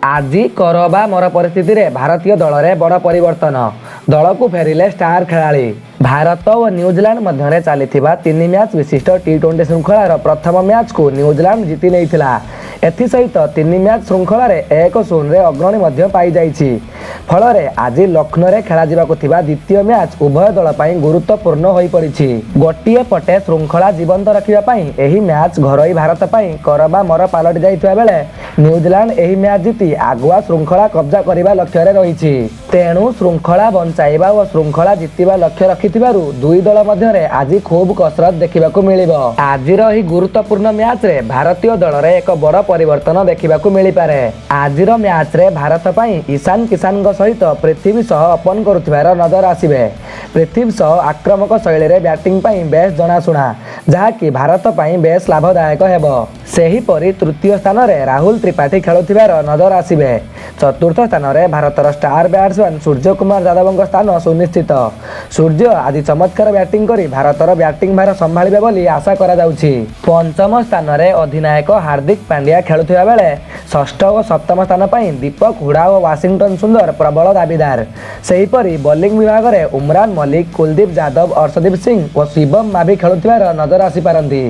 ଆଜି କର ବା ମର ପରିସ୍ଥିତିରେ ଭାରତୀୟ ଦଳରେ ବଡ଼ ପରିବର୍ତ୍ତନ। ଦଳକୁ ଫେରିଲେ ଷ୍ଟାର ଖେଳାଳି। ଭାରତ ଓ ନ୍ୟୁଜିଲାଣ୍ଡ ମଧ୍ୟରେ ଚାଲିଥିବା 3 ମ୍ୟାଚ୍ ବିଶିଷ୍ଟ T20 ଶୃଙ୍ଖଳାର ପ୍ରଥମ ମ୍ୟାଚ୍କୁ ନ୍ୟୁଜିଲାଣ୍ଡ ଜିତି ନେଇଥିଲା। ଏଥିସହିତ 3 ମ୍ୟାଚ୍ ଶୃଙ୍ଖଳାରେ 1-0ରେ ଅଗ୍ରଣୀ ମଧ୍ୟ ପାଇଯାଇଛି। ଫଳରେ ଆଜି ଲକ୍ଷ୍ନୌରେ ଖେଳାଯିବାକୁ ଥିବା ଦ୍ୱିତୀୟ ମ୍ୟାଚ୍ ଉଭୟ ଦଳ ପାଇଁ ଗୁରୁତ୍ୱପୂର୍ଣ୍ଣ ହୋଇପଡ଼ିଛି। ଗୋଟିଏ ପଟେ ଶୃଙ୍ଖଳା ଜୀବନ୍ତ ରଖିବା ପାଇଁ ଏହି ମ୍ୟାଚ୍ ଘରୋଇ ଭାରତ ପାଇଁ କର ବା ମର ପାଲଟି ଯାଇଥିବା ବେଳେ ନ୍ୟୁଜିଲାଣ୍ଡ ଏହି ମ୍ୟାଚ୍ ଜିତି ଆଗୁଆ ଶୃଙ୍ଖଳା କବ୍ଜା କରିବା ଲକ୍ଷ୍ୟରେ ରହିଛି। ତେଣୁ ଶୃଙ୍ଖଳା ବଞ୍ଚାଇବା ଓ ଶୃଙ୍ଖଳା ଜିତିବା ଲକ୍ଷ୍ୟ ରଖିଥିବାରୁ ଦୁଇ ଦଳ ମଧ୍ୟରେ ଆଜି ଖୁବ୍ କସରତ ଦେଖିବାକୁ ମିଳିବ। ଆଜିର ଏହି ଗୁରୁତ୍ୱପୂର୍ଣ୍ଣ ମ୍ୟାଚ୍ରେ ଭାରତୀୟ ଦଳରେ ଏକ ବଡ଼ ପରିବର୍ତ୍ତନ ଦେଖିବାକୁ ମିଳିପାରେ। ଆଜିର ମ୍ୟାଚ୍ରେ ଭାରତ ପାଇଁ ଇଶାନ କିଶାନଙ୍କ ସହିତ ପୃଥିବୀ ସହ ଓପନ୍ କରୁଥିବାର ନଜର ଆସିବେ। ପୃଥିବୀ ସହ ଆକ୍ରମକ ଶୈଳୀରେ ବ୍ୟାଟିଂ ପାଇଁ ବେଶ୍ ଜଣାଶୁଣା, ଯାହାକି ଭାରତ ପାଇଁ ବେଶ୍ ଲାଭଦାୟକ ହେବ। ସେହିପରି ତୃତୀୟ ସ୍ଥାନରେ ରାହୁଲ ତ୍ରିପାଠୀ ଖେଳୁଥିବାର ନଜର ଆସିବେ। ଚତୁର୍ଥ ସ୍ଥାନରେ ଭାରତର ଷ୍ଟାର ବ୍ୟାଟ୍ସମ୍ୟାନ୍ ସୂର୍ଯ୍ୟକୁମାର ଯାଦବଙ୍କ ସ୍ଥାନ ସୁନିଶ୍ଚିତ। ସୂର୍ଯ୍ୟ ଆଜି ଚମତ୍କାର ବ୍ୟାଟିଂ କରି ଭାରତର ବ୍ୟାଟିଂ ଭାର ସମ୍ଭାଳିବେ ବୋଲି ଆଶା କରାଯାଉଛି। ପଞ୍ଚମ ସ୍ଥାନରେ ଅଧିନାୟକ ହାର୍ଦ୍ଦିକ ପାଣ୍ଡ୍ୟା ଖେଳୁଥିବା ବେଳେ ଷଷ୍ଠ ଓ ସପ୍ତମ ସ୍ଥାନ ପାଇଁ ଦୀପକ ହୁଡା ଓ ୱାଶିଂଟନ ସୁନ୍ଦର ପ୍ରବଳ ଦାବିଦାର। ସେହିପରି ବୋଲିଂ ବିଭାଗରେ ଉମରାନ ମଲିକ, କୁଲଦୀପ ଯାଦବ, ଅର୍ଶଦୀପ ସିଂ ଓ ଶିବମ ମାଭି ଖେଳୁଥିବାର ନଜର ଆସିପାରନ୍ତି।